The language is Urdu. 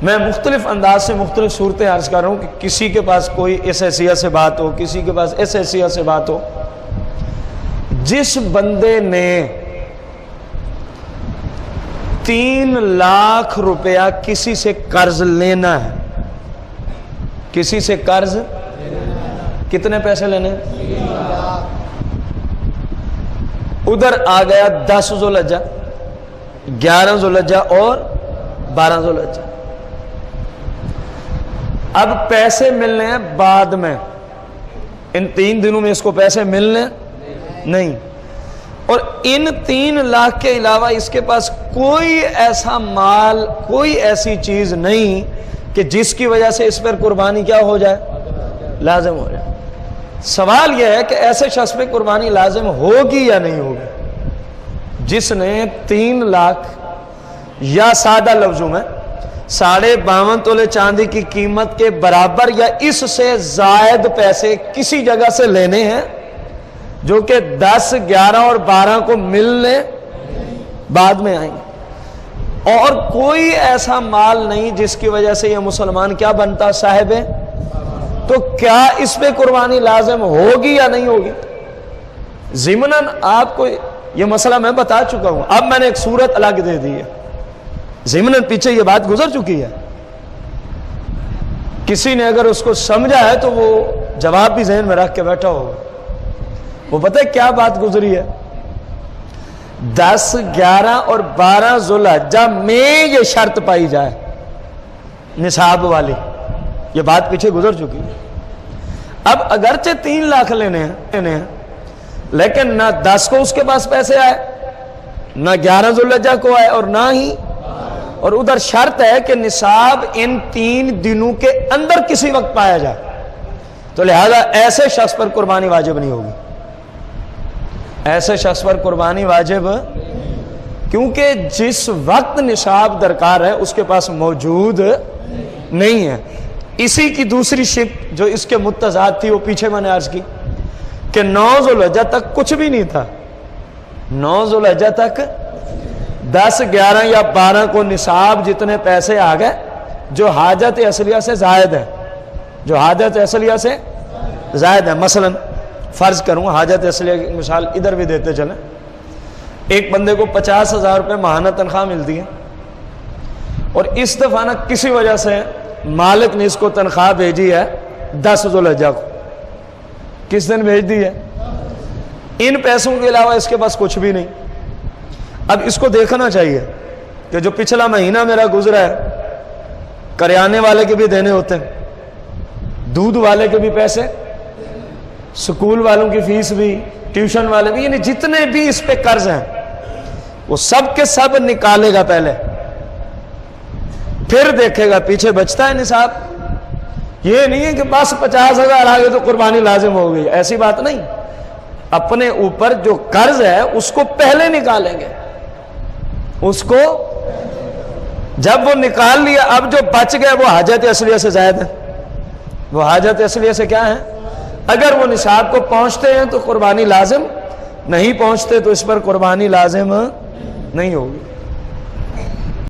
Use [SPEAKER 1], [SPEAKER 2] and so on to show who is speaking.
[SPEAKER 1] میں مختلف انداز سے مختلف صورتیں عرض کر رہا ہوں کہ کسی کے پاس کوئی اس حیثیت سے بات ہو، کسی کے پاس اس حیثیت سے بات ہو۔ جس بندے نے 3 لاکھ روپیہ کسی سے قرض لینا ہے، کسی سے قرض کتنے پیسے لینے ہیں؟ ادھر آ گیا 10 ذوالحجہ، 11 ذوالحجہ اور 12 ذوالحجہ۔ اب پیسے ملنے ہیں بعد میں، ان 3 دنوں میں اس کو پیسے ملنے نہیں، اور ان 3 لاکھ کے علاوہ اس کے پاس کوئی ایسا مال، کوئی ایسی چیز نہیں کہ جس کی وجہ سے اس پر قربانی کیا ہو جائے، لازم ہو جائے۔ سوال یہ ہے کہ ایسے شخص پہ قربانی لازم ہوگی یا نہیں ہوگی جس نے 3 لاکھ یا سادہ لفظوں میں 52.5 تولے چاندی کی قیمت کے برابر یا اس سے زائد پیسے کسی جگہ سے لینے ہیں جو کہ 10، 11 اور 12 کو ملنے بعد میں آئیں گے، اور کوئی ایسا مال نہیں جس کی وجہ سے یہ مسلمان کیا بنتا، صاحب ہے، تو کیا اس پہ قربانی لازم ہوگی یا نہیں ہوگی؟ ضمناً آپ کو یہ مسئلہ میں بتا چکا ہوں، اب میں نے ایک صورت الگ دے دی ہے، ضمناً پیچھے یہ بات گزر چکی ہے، کسی نے اگر اس کو سمجھا ہے تو وہ جواب بھی ذہن میں رکھ کے بیٹھا ہوگا۔ وہ پتہ ہے کیا بات گزری ہے؟ 10، 11 اور 12 ذوالحجہ میں یہ شرط پائی جائے نصاب والی، یہ بات پیچھے گزر چکی ہے۔ اب اگرچہ 3 لاکھ لینے ہیں لیکن نہ 10 کو اس کے پاس پیسے آئے، نہ 11 ذوالحجہ کو آئے، اور نہ ہی، اور ادھر شرط ہے کہ نصاب ان 3 دنوں کے اندر کسی وقت پایا جائے، تو لہذا ایسے شخص پر قربانی واجب نہیں ہوگی، ایسے شخص پر قربانی واجب، کیونکہ جس وقت نصاب درکار ہے اس کے پاس موجود نہیں ہے۔ اسی کی دوسری شق جو اس کے متضاد تھی وہ پیچھے میں نے عرض کی کہ 9 ذوالحجہ تک کچھ بھی نہیں تھا، 9 ذوالحجہ تک 10، 11 یا 12 کو نصاب جتنے پیسے آ گئے جو حاجت اصلیہ سے زائد ہے، جو حاجت اصلیہ سے زائد ہے۔ مثلا فرض کروں حاجت اصلیہ کی مثال ادھر بھی دیتے چلیں، ایک بندے کو 50,000 روپے ماہانہ تنخواہ ملتی ہے، اور اس دفعہ نا کسی وجہ سے مالک نے اس کو تنخواہ بھیجی ہے 10 ذوالحجہ کو، کس دن بھیج دی ہے؟ ان پیسوں کے علاوہ اس کے پاس کچھ بھی نہیں۔ اب اس کو دیکھنا چاہیے کہ جو پچھلا مہینہ میرا گزرا ہے، کریانے والے کے بھی دینے ہوتے ہیں، دودھ والے کے بھی پیسے، سکول والوں کی فیس بھی، ٹیوشن والے بھی، یعنی جتنے بھی اس پہ قرض ہیں وہ سب کے سب نکالے گا پہلے، پھر دیکھے گا پیچھے بچتا ہے نصاب۔ یہ نہیں ہے کہ بس 50,000 آ گئے تو قربانی لازم ہو گئی، ایسی بات نہیں، اپنے اوپر جو قرض ہے اس کو پہلے نکالیں گے، اس کو جب وہ نکال لیا، اب جو بچ گئے وہ حاجت اصلیہ سے زائد ہے، وہ حاجت اصلیہ سے کیا ہے؟ اگر وہ نصاب کو پہنچتے ہیں تو قربانی لازم، نہیں پہنچتے تو اس پر قربانی لازم نہیں ہوگی۔